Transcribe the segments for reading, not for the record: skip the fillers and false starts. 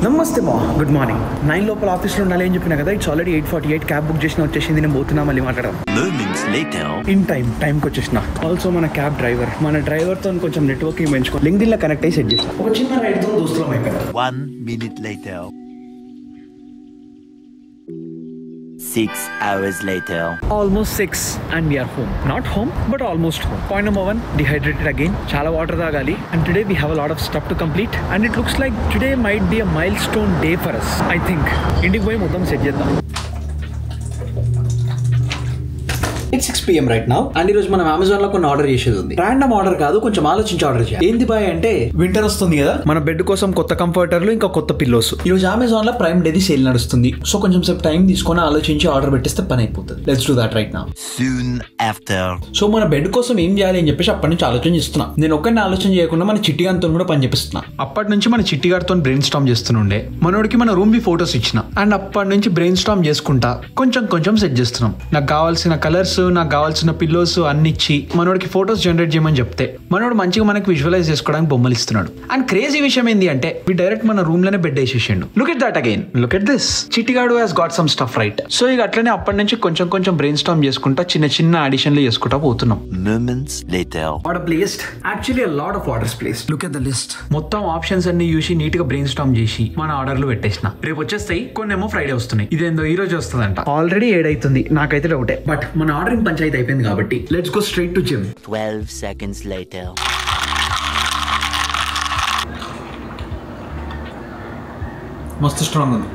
నమస్తే మా good morning 9 లోపల ఆఫీస్లో ఉండాలి అని చెప్పినా కదా. ఇట్స్ ఆల్రెడీ 8:48 క్యాబ్ బుక్ చేసిన వచ్చేసింది. నేను పోతున్నా మళ్ళీ మాట్లాడదాం. ఇన్ టైంకి వచ్చేసిన. ఆల్సో మన క్యాబ్ డ్రైవర్తో కొంచెం నెట్వర్కింగ్ పెంచుకో లింక్డ్ఇన్ లో కనెక్ట్ అయ్యి సెట్ చేసిన. ఒక చిన్న రైడ్తో దోస్తులం అయిపోయాం. 1 minute later 6 hours later Almost 6 and we are home. Not home but almost home. Point number 1, dehydrated again. Chala water tagali and today we have a lot of stuff to complete and it looks like today might be a milestone day for us. I think ఇంటికి పోయి మొత్తం set చేద్దాం. It's 6 PM right now and ఈ రోజు మనం Amazon లో కొన్ని order చేసేది ఉంది. రాండమ్ ఆర్డర్ కాదు, కొంచెం ఆలోచించి ఆర్డర్ చేయాలి. ఏంది బాయ్ అంటే వింటర్ వస్తుంది కదా, మన బెడ్ కోసం కొత్త కంఫర్టర్లు ఇంకా కొత్త పిల్లోస్. ఈ రోజు అమెజాన్ లో ప్రైమ్ డేది సేల్ నడుస్తుంది. సో కొంచెం సేపు టైం తీసుకొని ఆలోచించి ఆర్డర్ పెట్టేస్తే పని అయిపోతుంది. Let's do that right now. soon after so మన బెడ్ కోసం ఏం చేయాలి అని చెప్పేసి అప్పటి నుంచి ఆలోచన చేస్తున్నా. నేను ఒక్కరిని ఆలోచన చేయకుండా మన చిట్టి గారితో కూడా పని చేపిస్తున్నా. అప్పటి నుంచి మన చిట్టి గారితో బ్రెయిన్ స్టార్మ్ చేస్తుండే. మనోడికి మన రూమ్ వి ఫోటోస్ ఇచ్చిన అండ్ అప్పటి నుంచి బ్రెయిన్ స్టార్మ్ చేసుకుంటా కొంచెం సెట్ చేస్తున్నాం. నాకు కావాల్సిన కలర్స్, నాకు కావాల్సిన పిల్లోస్ అన్ని ఇచ్చి మనోడికి ఫోటోస్ జనరేట్ చేయమని చెప్తే మనోడు మంచిగా మనకి విజువలైజ్ చేసుకోవడానికి బొమ్మలు ఇస్తున్నాడు. అండ్ క్రేజీ విషయం ఏంది అంటే డైరెక్ట్ మన రూమ్ లోనే బెడ్ వేసేసిండు. Look at that again, look at this. చిట్టిగాడు has got some stuff right. So ఇక అట్లనే అప్పటి నుంచి కొంచెం బ్రెయిన్ స్టార్మ్ చేసుకుంటా చిన్న అడిషన్లు చేసుకుంటా పోతున్నాం. moments later order placed, actually a lot of orders placed. Look at the list. మొత్తం ఆప్షన్స్ అన్ని చూసి నీట్ గా బ్రెయిన్ స్టార్మ్ చేసి మన ఆర్డర్లు పెట్టేసిన. రేపు వచ్చేస్తాయి, కొన్నేమో ఫ్రైడే వస్తున్నాయి. ఇదేందో ఈ రోజు వస్తుందంట. ఆల్రెడీ 7 అవుతుంది, నాకైతే డౌటే. బట్ మన ఆర్డరింగ్ పంచాయతీ అయిపోయింది కాబట్టి let's go straight to gym. 12 seconds later మస్తు స్ట్రాంగ్ ఉంది.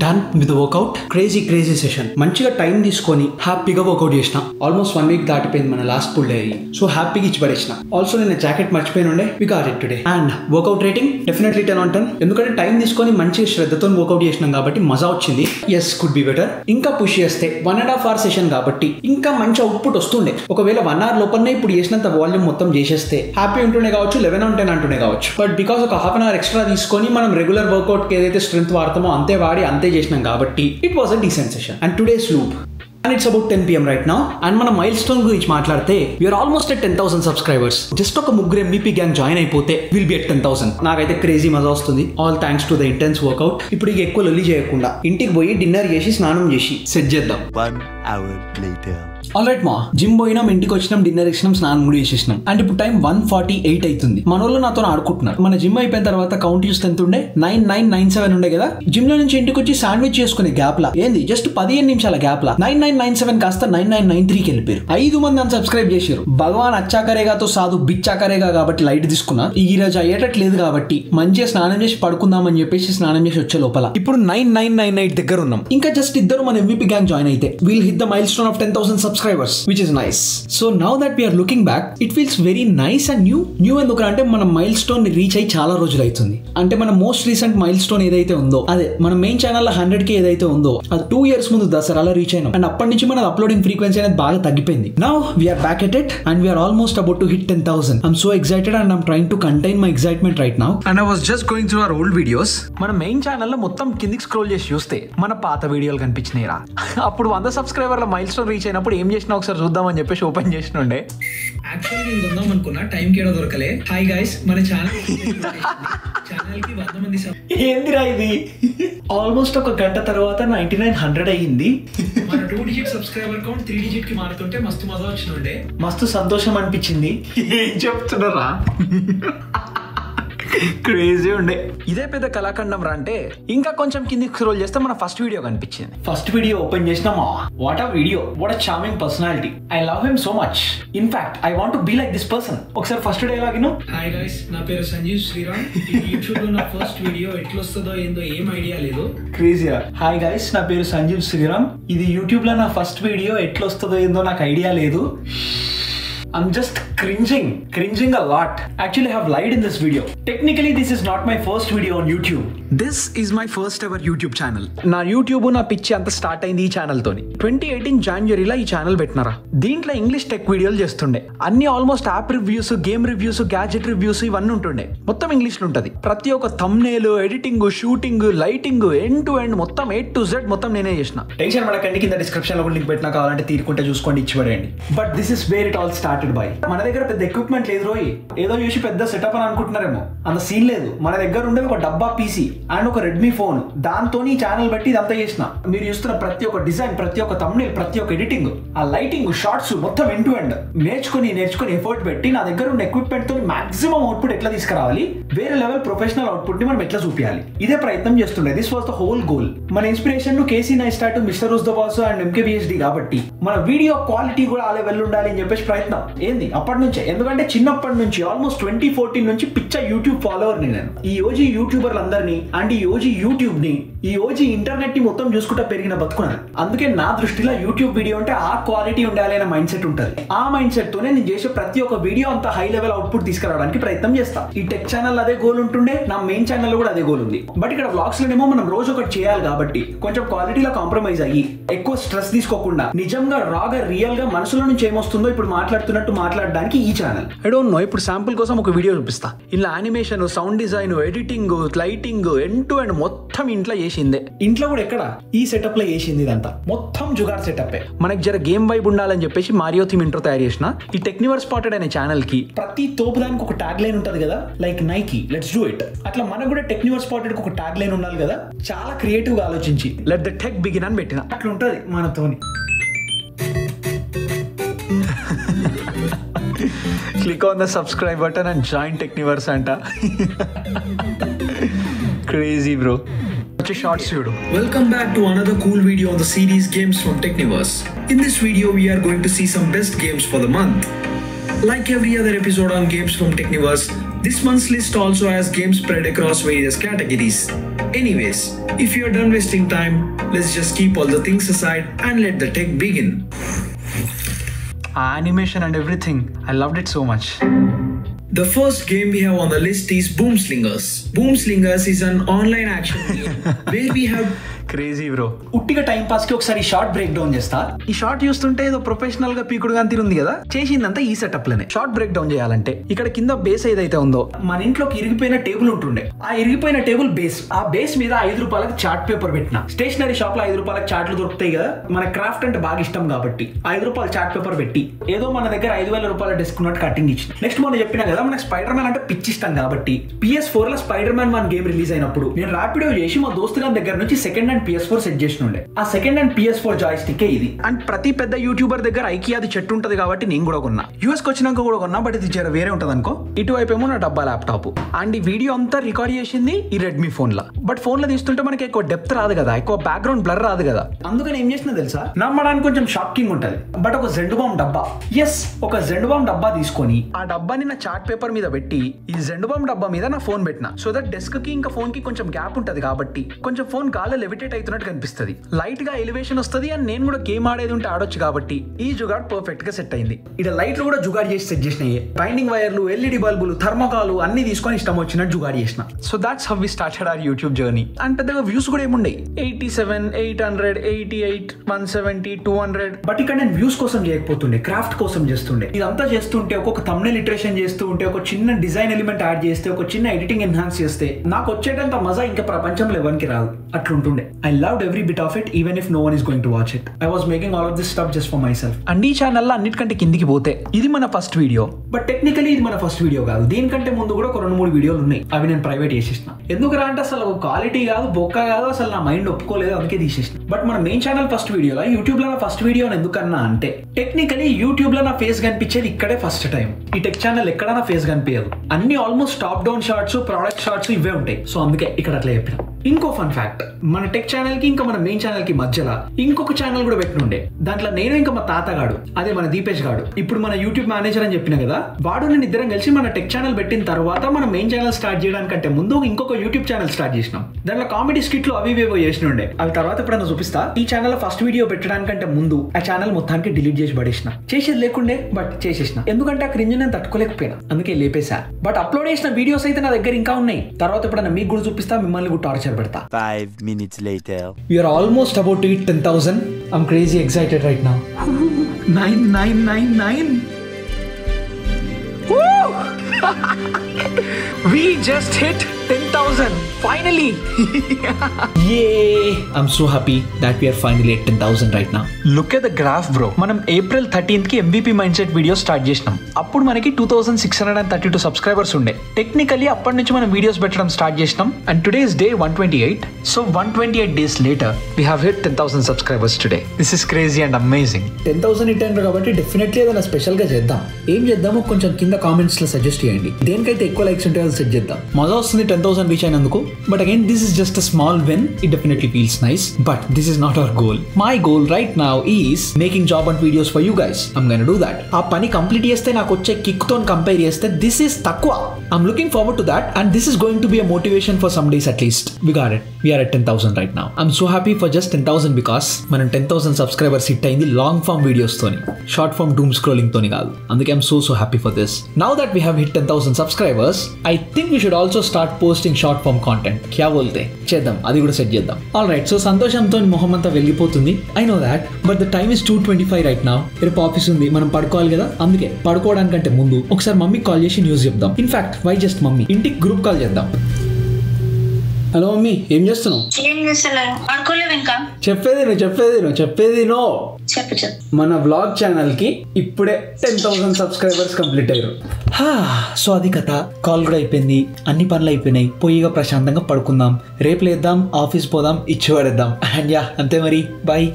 Done with workout. Crazy session. మంచిగా టైం తీసుకొని హ్యాపీగా వర్కౌట్ చేసిన. ఆల్మోస్ట్ 1 week దాటిపోయింది మన లాస్ట్ పుల్ డే. సో హ్యాపీగా ఇచ్చి పడేసిన. ఆల్సో నేను జాకెట్ మర్చిపోయిన ఉండే, we got it today. And workout rating definitely 10 on 10. ఎందుకంటే టైం తీసుకొని మంచి శ్రద్ధతో వర్కౌట్ చేసినాం కాబట్టి మజా వచ్చింది. Yes, could be better. ఇంకా పుష్ చేస్తే 1.5 hour సెషన్ కాబట్టి ఇంకా మంచి అవుట్పుట్ వస్తుండే. ఒకవేళ 1 hour లోపలనే ఇప్పుడు చేసినంత వాల్యూమ్ మొత్తం చేసేస్తే హ్యాపీ ఉంటుండే కావచ్చు, 11 on 10 అంటుండే కావచ్చు. బట్ బికాస్ ఒక హాఫ్ అన్ అవర్ ఎక్స్ట్రా తీసుకొని మనం రెగ్యులర్ వర్కౌట్ కి ఏదైతే స్ట్రెంత్ వాడతామో అంతే వాడి అంతే చేసినాం కాబట్టి it was a decent session. And today's loop and it's about 10 PM right now. And మన మైల్ స్టోన్ గురించి మాట్లాడితే we are almost at 10,000 subscribers. జస్ట్ ఒక ముగ్గురు MVP గ్యాంగ్ జాయిన్ అయిపోతే విల్ బి at 10,000. నాకైతే క్రేజీ మజా వస్తుంది. All thanks to the intense workout. ఇప్పుడు ఇక ఎక్కువ లొల్లి చేయకుండా ఇంటికి పోయి డిన్నర్ చేసి స్నానం చేసి సెట్ చేద్దాం. 1 hour later ఆల్రైట్ మా జిమ్ పోయినాం, ఇంటికి వచ్చినాం, డిన్నర్ ఇచ్చినాం, స్నానం కూడా చేసేసినాం. అండ్ ఇప్పుడు టైం 1:48 అవుతుంది. మన వాళ్ళు నాతో ఆడుకుంటున్నారు. మన జిమ్ అయిపోయిన తర్వాత కౌంట్ చూస్తే ఎంత ఉండే, 9997 ఉండే కదా. జిమ్ లో నుంచి ఇంటికి వచ్చి శాండ్విచ్ చేసుకునే గ్యాప్ లా ఏంది జస్ట్ 15 నిమిషాల గ్యాప్ లా 9997 కాస్త 9993కి వెళ్ళిపోయారు. 5 మంది అని సబ్స్క్రైబ్ చేశారు. భగవాన్ అచ్చాకరేగాతో సాధు బిచ్చాకరేగా కాబట్టి లైట్ తీసుకున్నా. ఈ రోజు అయ్యేటట్లేదు కాబట్టి మంచిగా స్నానం చేసి పడుకుందామని చెప్పేసి స్నానం చేసి వచ్చే లోపల ఇప్పుడు 9998 దగ్గర ఉన్నాం. ఇంకా జస్ట్ ఇద్దరు మన MVP గ్యాంగ్ జాయిన్ అయితే we'll hit the milestone of 10,000 subscribers, which is nice. So now that we are looking back, it feels very nice and new ఎందుకంటే మన మైల్ స్టోన్ ని రీచ్ అయ్యి చాలా రోజులు అవుతుంది. అంటే మన మోస్ట్ రీసెంట్ మైల్ స్టోన్ ఏదైతే ఉందో అదే మన మెయిన్ ఛానల్ లో 100K ఏదైతే ఉందో అది 2 years ముందు దసరాలో రీచ్ అయినాం. అండ్ అప్పటి నుంచి మన అప్లోడింగ్ ఫ్రీక్వెన్సీ అనేది బాగా తగ్గిపోయింది. Now we are back at it and we are almost about to hit 10,000. I'm so excited and I'm trying to contain my excitement right now. And I was just going through our old videos. మన main channel లో మొత్తం కిందికి scroll చేసి చూస్తే మన పాత వీడియోలు కనిపించినాయిరా. అప్పుడు 100 సబ్స్క్రైబర్ల మైల్ స్టోన్ రీచ్ అయినప్పుడు ఏం చేసినా ఒకసారి చూద్దామని చెప్పేసి ఓపెన్ చేసినుండే. యాక్చువల్లీ నేను కొందాం అనుకున్నా, టైం కేడో దొరకలే. హాయ్ గైస్, మన ఛానల్ కి 100 మంది ఏందిరా ఇది? ఆల్మోస్ట్ ఒక గంట తర్వాత 9900 అయ్యింది. మన 2 డిజిట్ సబ్స్క్రైబర్ కౌంట్ 3 డిజిట్ కి మారుతుంటే మస్తు మజా వచ్చినుండే, మస్తు సంతోషం అనిపించింది. ఏం చెప్తున్నారా? క్రేజీ ఉండే. ఇదే పెద్ద కళాఖండం రా. అంటే ఇంకా కొంచెం కింది స్క్రోల్ చేస్తే మన ఫస్ట్ వీడియో కనిపించింది. ఫస్ట్ వీడియో ఓపెన్ చేసినామా, వాట్ ఆ వీడియో, వాట్ ఆ charming personality. I love him so much. In fact I want to be like this person. ఒకసారి ఫస్ట్ డైలాగ్ ను. హాయ్ గైస్, నా పేరు సంజీవ్ శ్రీరామ్. యూట్యూబ్ లో నా ఫస్ట్ వీడియో ఎట్లొస్తుందో ఏందో ఏం ఐడియా లేదు. క్రేజీయా. హాయ్ గైస్, నా పేరు సంజీవ్ శ్రీరామ్. ఇది యూట్యూబ్ లో నా ఫస్ట్ వీడియో ఎట్లొస్తుందో ఏందో నాకు ఐడియా లేదు. I'm just cringing a lot. Actually, I have lied in this video. Technically, this is not my first video on YouTube. This is my first ever YouTube channel. నా YouTube నా పిచ్చి అంత start అయింది ఈ channel తోని. 2018 జనవరిలో ఈ channel పెట్టినారా. దీంట్లో ఇంగ్లీష్ టెక్ వీడియోలు చేస్తుండే. అన్ని almost app reviews, game reviews, gadget reviews ఇవన్నీ ఉంటుండే. మొత్తం ఇంగ్లీష్ లో ఉంటది. ప్రతి ఒక్క thumbnail, editing, shooting, lighting, end to end మొత్తం A to Z మొత్తం నేనే చేసిన. టెన్షన్ పడకండి, కింద డిస్క్రిప్షన్ లో లింక్ పెట్టినా కావాలంటే తీరుకుంటే చూసుకోండి, ఇచ్చి పడేయండి. But this is where it all start. మన దగ్గర పెద్ద ఎక్విప్మెంట్ లేదు రోయ్. ఏదో చూసి పెద్ద సెటప్ అని అనుకుంటున్నారేమో, అంత సీన్ లేదు. మన దగ్గర ఉండేది ఒక డబ్బా పీసీ అండ్ ఒక రెడ్మీ ఫోన్. దాంతో ఈ ఛానల్ బట్టి ఇదంతా చేసిన. మీరు చూస్తున్న ప్రతి ఒక్క డిజైన్, ప్రతి ఒక్క థంబ్నెయిల్, ప్రతి ఒక్క ఎడిటింగ్, ఆ లైటింగ్, షార్ట్స్ మొత్తం ఎండ్ టు ఎండ్ నేర్చుకుని ఎఫర్ట్ పెట్టి నా దగ్గర ఉన్న ఎక్విప్మెంట్ తో మాక్సిమం అవుట్పుట్ ఎట్లా తీసుకురావాలి, వేరే లెవెల్ ప్రొఫెషనల్ అవుట్పుట్ ని మనం ఎట్లా చూపించాలి, ఇదే ప్రయత్నం చేస్తుండే. This was the whole goal. మన inspiration Casey Neistat, mister who's the boss and MKBHD కాబట్టి మన వీడియో క్వాలిటీ కూడా ఆ లెవెల్ ఉండాలి అని చెప్పేసి ప్రయత్నం ఏంది అప్పటి నుంచే. ఎందుకంటే చిన్నప్పటి నుంచి ఆల్మోస్ట్ 2014 నుంచి పిచ్చ యూట్యూబ్ ఫాలోవర్ నేను. ఈ ఓజీ యూట్యూబర్లందరినీ అండ్ ఈ ఓజీ యూట్యూబ్ ని, ఈ ఓజీ ఇంటర్నెట్ ని మొత్తం చూసుకుంటా పెరిగిన బతుకున్నాను. అందుకే నా దృష్టిలో యూట్యూబ్ వీడియో అంటే ఆ క్వాలిటీ ఉండాలి అనే మైండ్ సెట్ ఉంటుంది. ఆ మైండ్ సెట్ తోనే నేను చేసే ప్రతి ఒక్క వీడియో అంత హై లెవెల్ అవుట్పుట్ తీసుకురావడానికి ప్రయత్నం చేస్తా. ఈ టెక్ ఛానల్ అదే గోల్ ఉంటుండే, నా మెయిన్ ఛానల్ కూడా అదే గోల్ ఉంది. బట్ ఇక్కడ వ్లాగ్స్ లోనేమో మనం రోజు ఒకటి చేయాలి కాబట్టి కొంచెం క్వాలిటీలో కాంప్రమైజ్ అయ్యి ఎక్కువ స్ట్రెస్ తీసుకోకుండా నిజంగా రాగా రియల్ గా మనసులో నుంచి ఏమొస్తుందో ఇప్పుడు మాట్లాడుతున్నట్టు మాట్లాడడానికి ఈ ఛానల్. ఐ డోంట్ నో, ఇప్పుడు శాంపుల్ కోసం ఒక వీడియో చూపిస్తా. ఇలా animation, sound design, editing, lighting, end to end మొత్తం ఇంట్లో చేసిందే. ఇంట్లో కూడా ఎక్కడ ఈ సెటప్ లో చేసింది ఇదంతా మొత్తం జుగాడ్ సెటప్. మనకి జర గేమ్ వైబ్ ఉండాలని చెప్పేసి మారియో థీమ్ ఇంట్రో తయారు చేసిన. ఈ టెక్నివర్ స్పాటెడ్ అనే ఛానల్ కి ప్రతి తోపు దానికి ఒక ట్యాగ్ లైన్ ఉంటది కదా, like Nike let's do it. అట్లా మనకు కూడా టెక్నివర్ స్పాటెడ్ ఒక ట్యాగ్ లైన్ ఉండాలి కదా. చాలా క్రియేటివ్ గా ఆలోచించి లెట్ ద టెక్ బిగిన్ అని పెట్టిన. అట్లా ఉంటది మనతోని. Click on the subscribe button and join Techniverse anta. Crazy bro. Such a short video. Welcome back to another cool video on the series Games from Techniverse. In this video we are going to see some best games for the month. Like every other episode on Games from Techniverse, this month's list also has games spread across various categories. Anyways, if you are done wasting time, let's just keep all the things aside and let the tech begin. Animation and everything, I loved it so much. The first game we have on the list is Boom Slingers. Boom Slingers is an online action game where we have crazy bro. ఉట్టిగా time pass కి ఒకసారి short break down చేస్తా. ఈ short చూస్తుంటే ఏదో professional గా పీకుడుగా తీరుంది కదా. చేసిందంతా ఈ సెటప్ లోనే. షార్ట్ బ్రేక్ డౌన్ చేయాలంటే ఇక్కడ కింద బేస్ ఏదైతే ఉందో, మన ఇంట్లోకి ఇరిగిపోయిన టేబుల్ ఉంటుండే. ఆ ఇరిగిపోయిన టేబుల్ బేస్, ఆ బేస్ మీద 5 రూపాయలకి చార్ట్ పేపర్ పెట్టిన. స్టేషనరీ షాప్ లో 5 రూపాయలకి చార్ట్లు దొరుకుతాయి కదా. మన క్రాఫ్ట్ అంటే బాగా ఇష్టం కాబట్టి 5 రూపాయల చార్ట్ పేపర్ పెట్టి ఏదో మన దగ్గర 5,000 రూపాయల డెస్క్ ఉన్నట్టు కటింగ్ ఇచ్చిన. నెక్స్ట్ మనం చెప్పినా కదా మనకి స్పైడర్ మ్యాన్ అంటే పిచ్చి ఇష్టం కాబట్టి PS4 లో స్పైడర్ మ్యాన్ 1 గేమ్ రిలీజ్ అయినప్పుడు నేను ర్యాపిడో చేసి మా దోస్తు గారి దగ్గర నుంచి second hand hand PS4 set చేసిన ఉండే. ఆ సెకండ్ హ్యాండ్ PS4 జాయ్స్టిక్ ఇది. అండ్ ప్రతి పెద్ద యూట్యూబర్ దగ్గర ఐకియాది చెట్టు ఉంటది కాబట్టి నేను కూడా కొన్నా. యూఎస్ కి వచ్చినాక కూడా కొన్నా, బట్ ఇది జర వేరే ఉంటది అనుకో. ఇటువైపు ఏమో నా డబ్బా ల్యాప్టాప్. అండ్ ఈ వీడియో అంతా రికార్డ్ చేసింది ఈ రెడ్మీ ఫోన్ లో. బట్ ఫోన్ లో తీస్తుంటే మనకి ఎక్కువ డెప్త్ రాదు కదా, ఎక్కువ బ్యాక్గ్రౌండ్ బ్లర్ రాదు కదా. అందుకని ఏం చేసినా తెలుసా, నమ్మడానికి కొంచెం షాకింగ్ ఉంటది. బట్ ఒక జెండుబామ్ డబ్బా, ఒక జెండుబామ్ డబ్బా తీసుకొని ఆ డబ్బాని నా చార్ట్ పేపర్ మీద పెట్టి ఈ జెండుబామ్ డబ్బా మీద నా ఫోన్ పెట్టిన. సో దట్ డెస్క్ కి ఇంకా ఫోన్ కి కొంచెం గ్యాప్ ఉంటది కాబట్టి కొంచెం ఫోన్ గాల్లో లెవిటేట్ అవుతున్నట్టు కనిపిస్తుంది. లైట్ గా ఎలివేషన్ వస్తుంది. అండ్ నేను కూడా గేమ్ ఆడేది ఉంటే ఆడొచ్చు కాబట్టి ఈ జుగాడ్ పర్ఫెక్ట్ గా సెట్ అయింది. ఇక్కడ లైట్లు కూడా జుగాడ్ చేసి సెట్ చేసినాయి. బైండింగ్ వైర్లు, LED బల్బులు, థర్మోకాలు అన్ని తీసుకొని ఇష్టం వచ్చినట్టు జుగాడ్ చేసిన. So that's how we started our YouTube journey. And పెద్దగా వ్యూస్ కూడా ఏముండే 87, 800, 88, 170, 200. బట్ ఇక్కడ నేను వ్యూస్ కోసం చేయకపోతుండే, క్రాఫ్ట్ కోసం చేస్తుండే. ఇదంతా చేస్తుంటే ఒక్కొక్క థంబ్నెయిల్ ఇటరేషన్ చేస్తూ ఉంటే, ఒక చిన్న డిజైన్ ఎలిమెంట్ యాడ్ చేస్తే, ఒక చిన్న ఎడిటింగ్ ఎన్హాన్స్ చేస్తే నాకు వచ్చేటంత మజా ఇంకా ప్రపంచంలో ఎవరికి రాదు. అట్లుంటుండే. I loved every bit of it even if no one is going to watch it. I was making all of this stuff just for myself. And ఈ ఛానల్ లో అన్నిటికంటే కిందికి పోతే ఇది మన ఫస్ట్ వీడియో. బట్ టెక్నికలీ ఇది మన first video కాదు. దీనికంటే ముందు కూడా ఒక 2-3 వీడియోలు ఉన్నాయి. అవి నేను ప్రైవేట్ చేసేసిన. ఎందుకురా అంటే అసలు క్వాలిటీ కాదు, బొక్క కాదు, అసలు నా మైండ్ ఒప్పుకోలేదు, అందుకే తీసేసిన. బట్ మన మెయిన్ ఛానల్ ఫస్ట్ వీడియోలో యూట్యూబ్ లో నా ఫస్ట్ వీడియో ఎందుకన్నా అంటే టెక్నికలీ యూట్యూబ్ లో నా ఫేస్ కనిపించేది ఇక్కడే ఫస్ట్ టైం. ఈ టెక్ ఛానల్ ఎక్కడ నా ఫేస్ కనిపించదు. అన్ని almost top down shorts, product shorts ఇవే ఉంటాయి. సో అందుకే ఇక్కడ అట్లా చెప్పిన. ఇంకో ఫన్ ఫ్యాక్ట్, మన టెక్ ఛానల్ కి ఇంకా మన మెయిన్ ఛానల్ కి మధ్యలో ఇంకొక ఛానల్ కూడా పెట్టినుండే. దాంట్లో నేను ఇంకా మా తాతగాడు, అదే మన దీపేష్ గాడు, ఇప్పుడు మన యూట్యూబ్ మేనేజర్ అని చెప్పిన కదా, వాడు నేను ఇద్దరం కలిసి మన టెక్ ఛానల్ పెట్టిన తర్వాత మన మెయిన్ ఛానల్ స్టార్ట్ చేయడానికంటే ముందు ఇంకొక యూట్యూబ్ ఛానల్ స్టార్ట్ చేసినాం. దాంట్లో కామెడీ స్కిట్లు అవి ఇవేవో చేసినుండే. అవి తర్వాత ఎప్పుడైనా చూపిస్తా. ఈ ఛానల్ ఫస్ట్ వీడియో పెట్టడానికంటే ముందు ఆ ఛానల్ మొత్తానికి డిలీట్ చేసి పడేసిన. చేసేది లేకుండే బట్ చేసేసిన. ఎందుకంటే ఆ క్రింజ్ నేను తట్టుకోలేకపోయినా, అందుకే లేపేసా. బట్ అప్లోడ్ చేసిన వీడియోస్ అయితే నా దగ్గర ఇంకా ఉన్నాయి. తర్వాత ఎప్పుడైనా మీకు కూడా చూపిస్తా, మిమ్మల్ని కూడా టార్చర్ పెడతా. 5 minutes later. We are almost about to hit 10,000. I'm crazy excited right now. 9999. Woo! We just hit 10,000. Finally. Yay! I'm so happy that we are finally at 10,000 right now. Look at the graph, bro. మనం April 13th కి MVP mindset video start చేసినాం. అప్పుడు మనకి 2632 subscribers ఉండే. Technically అప్పటి నుంచి మనం videos పెట్టడం స్టార్ట్ చేసినాం. And today is day 128. So 128 days later we have hit 10,000 subscribers today. This is crazy and amazing. 10,000 hit అయ్యారు కాబట్టి డెఫినెట్లీ ఏదైనా స్పెషల్ గా చేద్దాం. ఏం చేద్దామో కొంచెం కింద కామెంట్స్ లో సజెస్ట్ చేయండి. దేనికైతే ఎక్కువ లైక్స్ ఉంటే అది సెట్ చేద్దాం. మజా వస్తుంది 10,000 రీచ్ అయినందుకు. But again, this is just a small win. It definitely feels nice. But this is not our goal. My goal right now is making job hunt videos for you guys. I'm gonna do that. ఆ పని complete చేస్తే నాకు వచ్చే kick తో compare చేస్తే this is తక్కువ. I'm looking forward to that and this is going to be a motivation for some days at least. We got it. We are at 10,000 right now. I'm so happy for just 10,000 because మనం 10,000 subscribers hit అయింది long form videos తోని, short form డూమ్ scrolling తోని కాదు. అందుకే I'm so happy for this. Now that we have hit 10,000 subscribers, I think we should also start posting short form content. క్యా బోల్తే చేద్దాం, అది కూడా సెట్ చేద్దాం. ఆల్ రైట్, సో సంతోషంతో మొహం అంతా వెళ్ళిపోతుంది. I know that, but the time is 2:25 right now. రేపు ఆఫీస్ ఉంది, మనం పడుకోవాలి కదా. అందుకే పడుకోవడానికంటే ముందు ఒకసారి మమ్మీకి కాల్ చేసి న్యూస్ చెప్దాం. ఇన్ఫాక్ట్ వై జస్ట్ మమ్మీ, ఇంటికి గ్రూప్ కాల్ చేద్దాం. హలో మమ్మీ, ఏం చేస్తున్నావు? చెప్పేది నో. మన వ్లాగ్ ఛానల్ కి ఇప్పుడే 10,000 సబ్స్క్రైబర్స్ కంప్లీట్ అయ్యారు. సో అది కథ. కాల్ కూడా అయిపోయింది, అన్ని పనులు అయిపోయినాయి. పోయిగా ప్రశాంతంగా పడుకుందాం. రేపు లేద్దాం, ఆఫీస్ పోదాం, ఇచ్చి పడేద్దాం. అండ్ యా, అంతే మరి. బాయ్.